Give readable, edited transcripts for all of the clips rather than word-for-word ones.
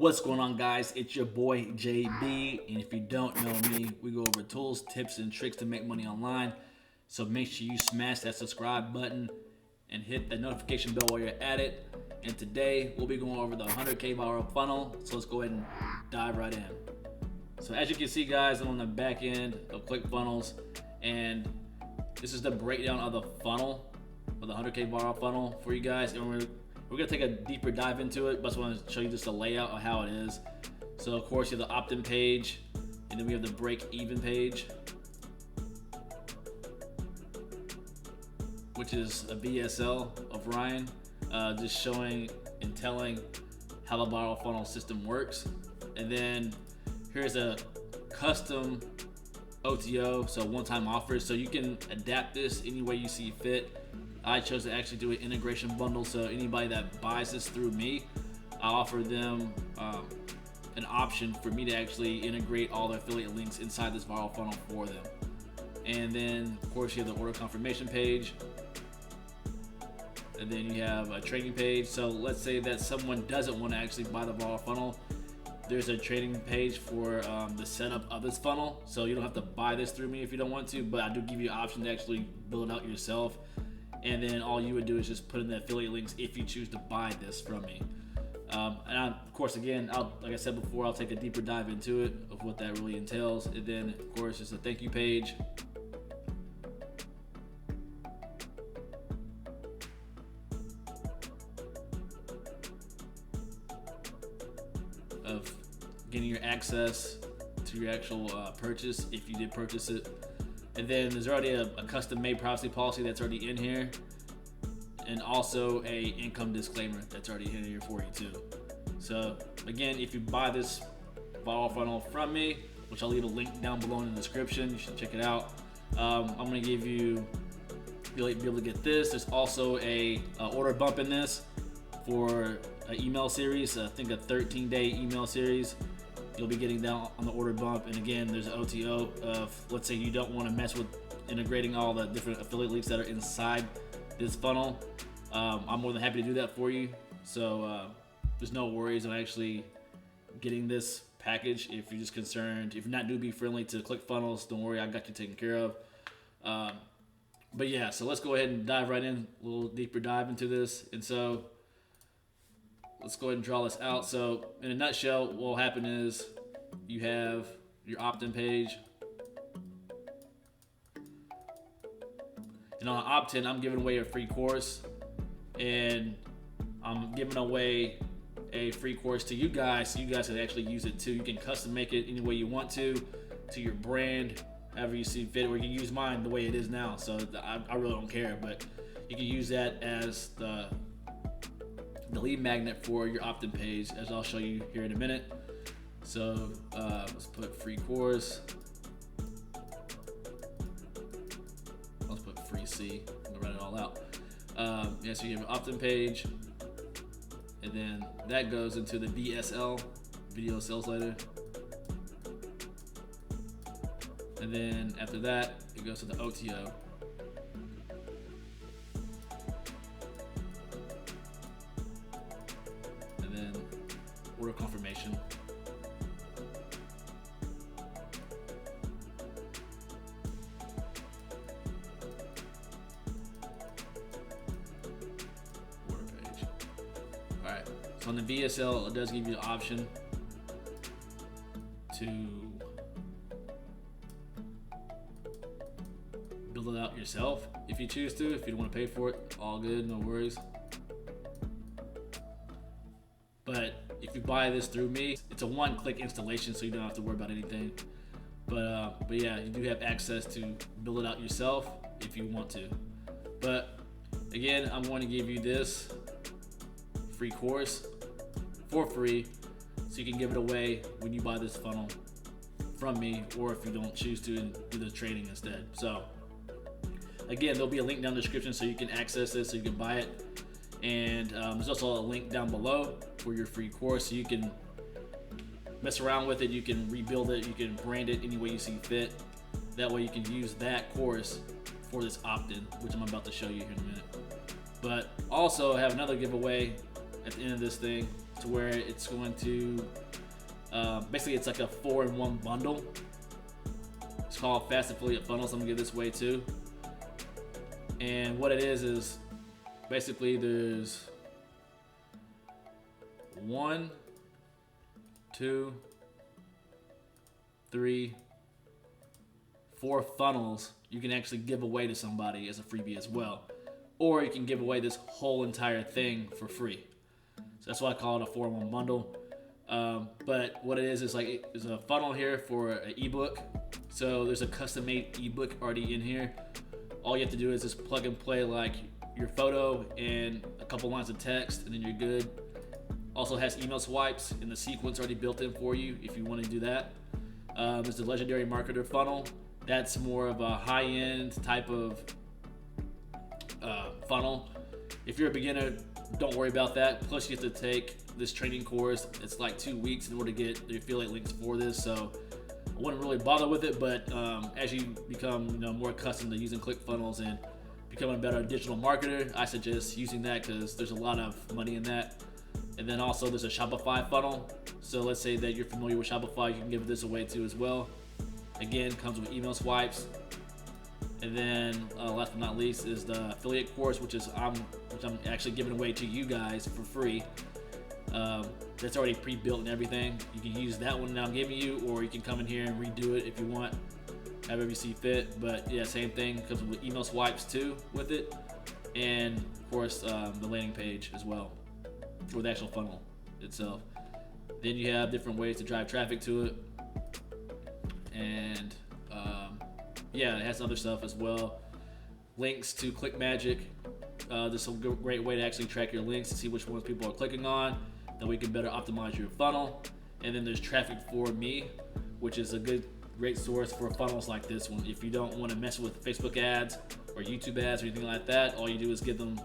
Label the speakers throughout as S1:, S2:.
S1: What's going on, guys? It's your boy JB, and if you don't know me, we go over tools, tips, and tricks to make money online. So make sure you smash that subscribe button and hit the notification bell while you're at it. And today we'll be going over the 100K viral funnel. So let's go ahead and dive right in. So as you can see, guys, I'm on the back end of ClickFunnels, and this is the breakdown of the funnel, of the 100K viral funnel for you guys. And we're gonna take a deeper dive into it, but I just want to show you just the layout of how it is. So of course you have the opt-in page, and then we have the break-even page, which is a VSL of Ryan, just showing and telling how the viral funnel system works. And then here's a custom OTO, so one-time offers, so you can adapt this any way you see fit. I chose to actually do an integration bundle, so anybody that buys this through me, I offer them an option for me to actually integrate all the affiliate links inside this viral funnel for them. And then of course you have the order confirmation page, and then you have a trading page. So let's say that someone doesn't want to actually buy the viral funnel, there's a trading page for the setup of this funnel, so you don't have to buy this through me if you don't want to, but I do give you an option to actually build it out yourself. And then all you would do is just put in the affiliate links if you choose to buy this from me. Of course, again, like I said before, I'll take a deeper dive into it of what that really entails. And then, of course, there's a thank you page. Of getting your access to your actual purchase if you did purchase it. And then there's already a custom-made privacy policy that's already in here, and also a income disclaimer that's already in here for you too. So again, if you buy this viral funnel from me, which I'll leave a link down below in the description, you should check it out. I'm gonna give you, you'll be able to get this. There's also a order bump in this for an email series. I think a 13-day email series. You'll be getting down on the order bump. And again, there's an OTO of, let's say you don't want to mess with integrating all the different affiliate links that are inside this funnel. I'm more than happy to do that for you. So there's no worries on actually getting this package. If you're just concerned, if you're not newbie friendly to ClickFunnels, don't worry, I got you taken care of. But yeah, so let's go ahead and dive right in, a little deeper dive into this. And so let's go ahead and draw this out. So in a nutshell, what will happen is you have your opt-in page. And on opt-in, I'm giving away a free course. And I'm giving away a free course to you guys, so you guys can actually use it too. You can custom make it any way you want to your brand, however you see fit, or you can use mine the way it is now. So I really don't care, but you can use that as the lead magnet for your opt-in page, as I'll show you here in a minute. So let's put free course. Let's put free C. I'm gonna write it all out. Yeah, so you have an opt-in page, and then that goes into the VSL, video sales letter. And then after that, it goes to the OTO. Order confirmation. Order page. Alright, so on the VSL, it does give you the option to build it out yourself if you choose to. If you don't want to pay for it, all good, no worries. But if you buy this through me, it's a one-click installation, so you don't have to worry about anything. But yeah, you do have access to build it out yourself if you want to. But again, I'm going to give you this free course for free, so you can give it away when you buy this funnel from me, or if you don't choose to and do the trading instead. So again, there'll be a link down in the description so you can access this, so you can buy it. And there's also a link down below for your free course, so you can mess around with it, you can rebuild it, you can brand it any way you see fit. That way you can use that course for this opt-in, which I'm about to show you here in a minute. But also I have another giveaway at the end of this thing to where it's going to basically it's like a 4-in-1 bundle. It's called Fast Affiliate Funnels. I'm gonna give this away too. And what it is basically there's 1, 2, 3, 4 funnels you can actually give away to somebody as a freebie as well. Or you can give away this whole entire thing for free. So that's why I call it a 4-in-1 bundle. But what it is like there's a funnel here for an ebook. So there's a custom made ebook already in here. All you have to do is just plug and play like your photo and a couple lines of text, and then you're good. Also has email swipes and the sequence already built in for you if you want to do that. There's the legendary marketer funnel. That's more of a high-end type of funnel. If you're a beginner, don't worry about that. Plus you have to take this training course. It's like 2 weeks in order to get the affiliate links for this, so I wouldn't really bother with it. But as you become more accustomed to using ClickFunnels and becoming a better digital marketer, I suggest using that because there's a lot of money in that. And then also there's a Shopify funnel. So let's say that you're familiar with Shopify, you can give this away too as well. Again, comes with email swipes. And then last but not least is the affiliate course, which I'm actually giving away to you guys for free. That's already pre-built and everything. You can use that one that I'm giving you, or you can come in here and redo it if you want, however you see fit. But yeah, same thing, comes with email swipes too with it, and of course the landing page as well, or the actual funnel itself. Then you have different ways to drive traffic to it, and yeah, it has other stuff as well. Links to ClickMagick. This is a great way to actually track your links to see which ones people are clicking on. Then we can better optimize your funnel. And then there's Traffic for Me, which is a great source for funnels like this one. If you don't want to mess with Facebook ads or YouTube ads or anything like that, all you do is give them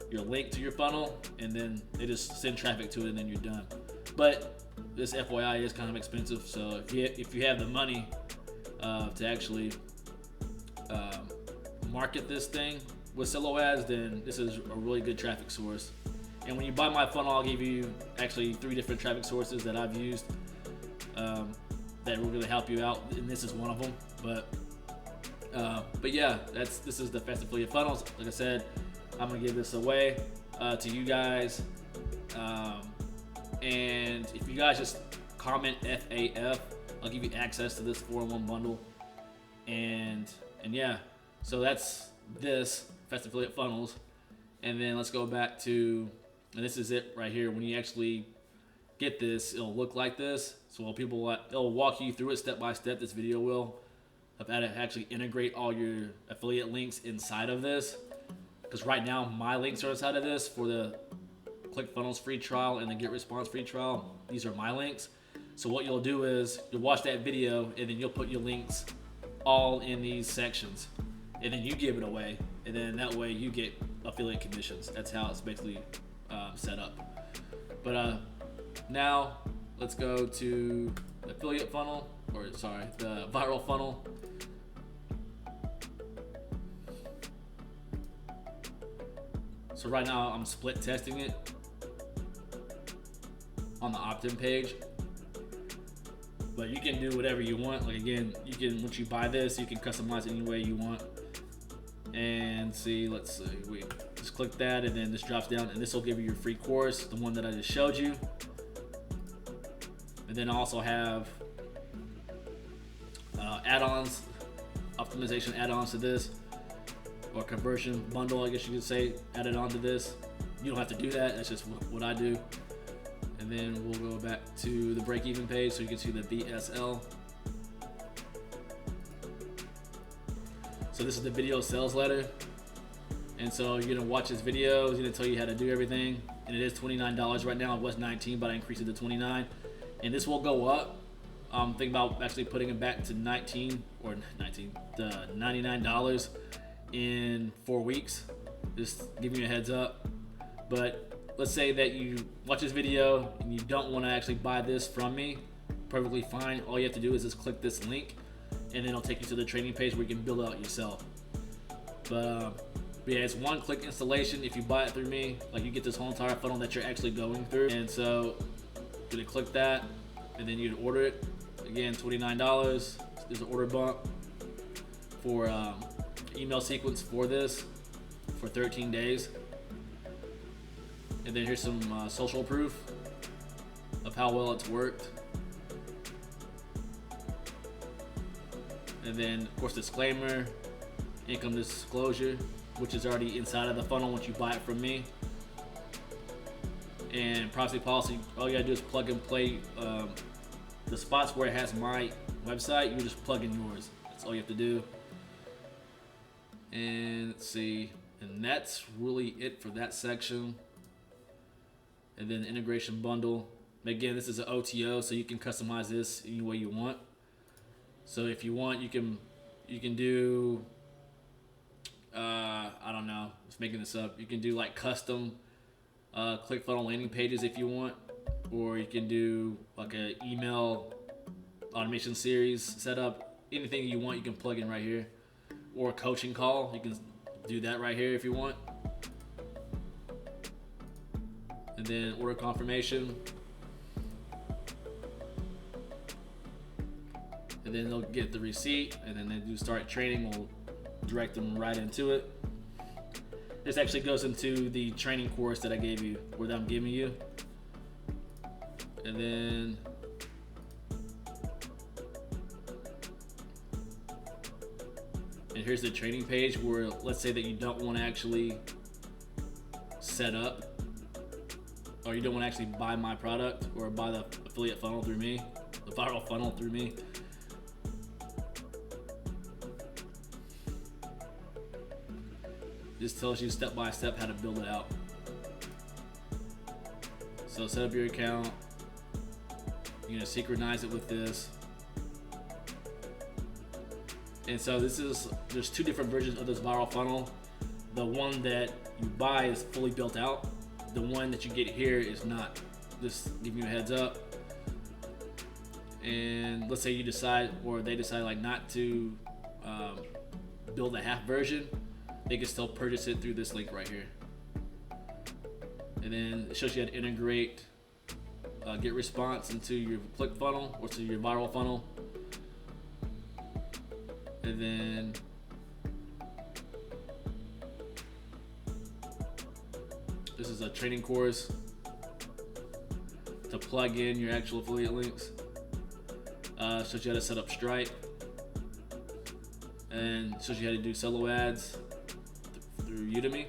S1: your link to your funnel, and then they just send traffic to it, and then you're done. But this FYI is kind of expensive, so if you have the money to actually market this thing with solo ads, then this is a really good traffic source. And when you buy my funnel, I'll give you actually 3 different traffic sources that I've used that will really help you out, and this is one of them. But yeah, this is the Fast Affiliate Funnels. Like I said, I'm gonna give this away to you guys, and if you guys just comment FAF, I'll give you access to this 4-in-1 bundle. And yeah, so that's this Fast Affiliate Funnels. And then let's go back to, and this is it right here. When you actually get this, it'll look like this. So it'll walk you through it step by step. This video will, of how to actually integrate all your affiliate links inside of this. Because right now my links are inside of this for the ClickFunnels free trial and the Get Response free trial. These are my links. So what you'll do is you'll watch that video, and then you'll put your links all in these sections, and then you give it away, and then that way you get affiliate commissions. That's how it's basically set up. But now let's go to the affiliate funnel, the viral funnel. So right now I'm split testing it on the opt-in page, but you can do whatever you want. Like again, you can, once you buy this, you can customize it any way you want. And see, let's see, we just click that, and then this drops down, and this will give you your free course, the one that I just showed you. And then I also have add-ons, optimization add-ons to this, or conversion bundle, I guess you could say, added on to this. You don't have to do that, that's just what I do. And then we'll go back to the Breakeven page so you can see the BSL. So this is the video sales letter. And so you're gonna watch this video, it's gonna tell you how to do everything. And it is $29 right now. It was $19, but I increased it to $29. And this will go up. Think about actually putting it back to $99 in 4 weeks. Just giving you a heads up. But let's say that you watch this video and you don't want to actually buy this from me. Perfectly fine. All you have to do is just click this link, and then it'll take you to the training page where you can build it out yourself. But But yeah, it's one-click installation if you buy it through me. Like, you get this whole entire funnel that you're actually going through. And so you're gonna click that, and then you'd order it. Again, $29. There's an order bump for email sequence for this for 13 days. And then here's some social proof of how well it's worked. And then, of course, disclaimer, income disclosure, which is already inside of the funnel once you buy it from me. And privacy policy, all you gotta do is plug and play the spots where it has my website. You just plug in yours. That's all you have to do. And let's see, and that's really it for that section. And then the integration bundle. Again, this is an OTO, so you can customize this any way you want. So if you want, you can do, I don't know, just making this up. You can do like custom ClickFunnels landing pages if you want, or you can do like an email automation series setup. Anything you want, you can plug in right here. Or a coaching call, you can do that right here if you want. And then order confirmation. And then they'll get the receipt, and then they do start training. We'll direct them right into it. This actually goes into the training course that I gave you, or that I'm giving you. And then here's the training page where, let's say that you don't want to actually set up, or you don't want to actually buy my product or buy the affiliate funnel through me, the viral funnel through me. This tells you step by step how to build it out. So set up your account. You're gonna synchronize it with this. And so there's two different versions of this viral funnel. The one that you buy is fully built out. The one that you get here is not. Just giving you a heads up. And let's say you decide, or they decide like not to build a half version, they can still purchase it through this link right here. And then it shows you how to integrate get response into your click funnel or to your viral funnel. And then this is a training course to plug in your actual affiliate links. Shows you how to set up Stripe, and shows you how to do solo ads through Udemy.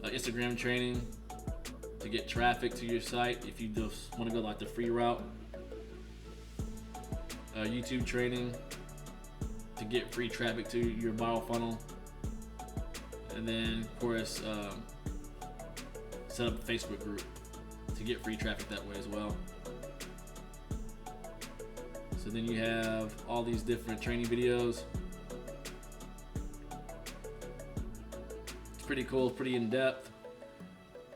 S1: Instagram training to get traffic to your site if you just want to go like the free route. YouTube training to get free traffic to your viral funnel. And then of course set up a Facebook group to get free traffic that way as well. So then you have all these different training videos. It's pretty cool, pretty in depth.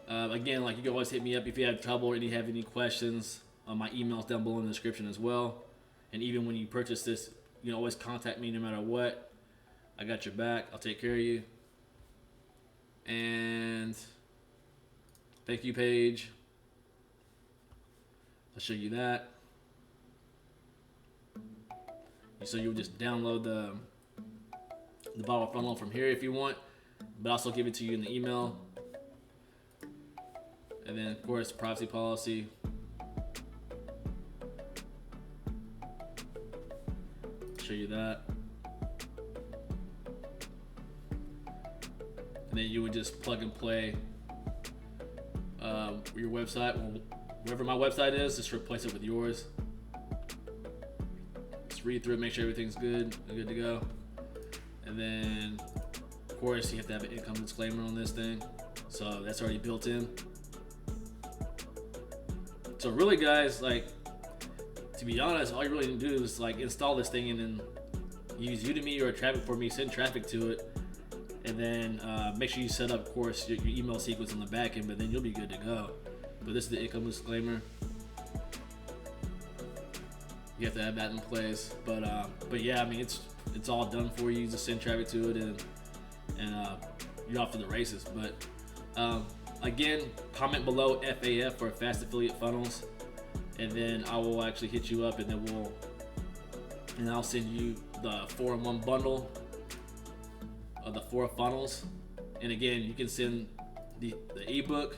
S1: Again, like, you can always hit me up if you have trouble or you have any questions. My email's down below in the description as well. And even when you purchase this, you can always contact me no matter what. I got your back. I'll take care of you. And thank you page. I'll show you that. So you'll just download the viral funnel from here if you want, but also give it to you in the email. And then of course privacy policy. Show you that. And then you would just plug and play your website. Wherever my website is, just replace it with yours. Just read through it, make sure everything's good to go. And then of course you have to have an income disclaimer on this thing, so that's already built in. So really guys, like, to be honest, all you really need to do is like install this thing and then use Udemy or Traffic for Me, send traffic to it, and then make sure you set up, of course, your email sequence on the back end, but then you'll be good to go. But this is the income disclaimer. You have to have that in place. But yeah, I mean, it's all done for you. Just send traffic to it, and you're off to the races. But again, comment below FAF for fast affiliate funnels, and then I will actually hit you up, and then I'll send you the 4-in-1 bundle of the 4 funnels. And again, you can send the ebook,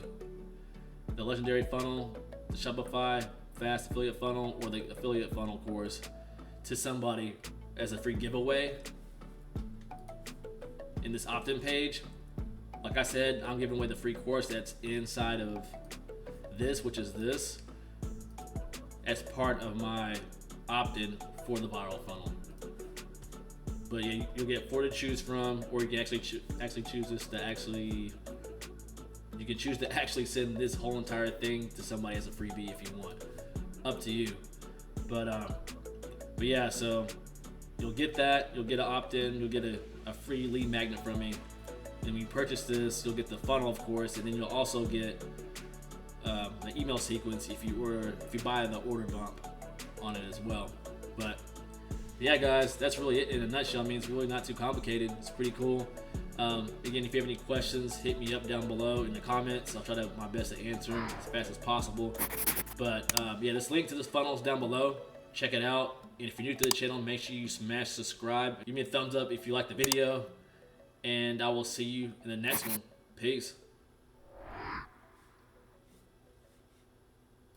S1: the legendary funnel, the Shopify fast affiliate funnel, or the affiliate funnel course to somebody as a free giveaway in this opt-in page. Like I said, I'm giving away the free course that's inside of this, which is this, as part of my opt-in for the viral funnel. But yeah, you'll get 4 to choose from, or you can actually choose this to actually. You can choose to actually send this whole entire thing to somebody as a freebie if you want. Up to you. But yeah, so you'll get that. You'll get an opt-in. You'll get a free lead magnet from me. And when you purchase this, you'll get the funnel, of course, and then you'll also get the email sequence if you buy the order bump on it as well. But yeah, guys, that's really it in a nutshell. I mean, it's really not too complicated. It's pretty cool. Again, if you have any questions, hit me up down below in the comments. I'll try to my best to answer them as fast as possible. But yeah, this link to this funnel is down below. Check it out. And if you're new to the channel, make sure you smash subscribe. Give me a thumbs up if you like the video. And I will see you in the next one. Peace.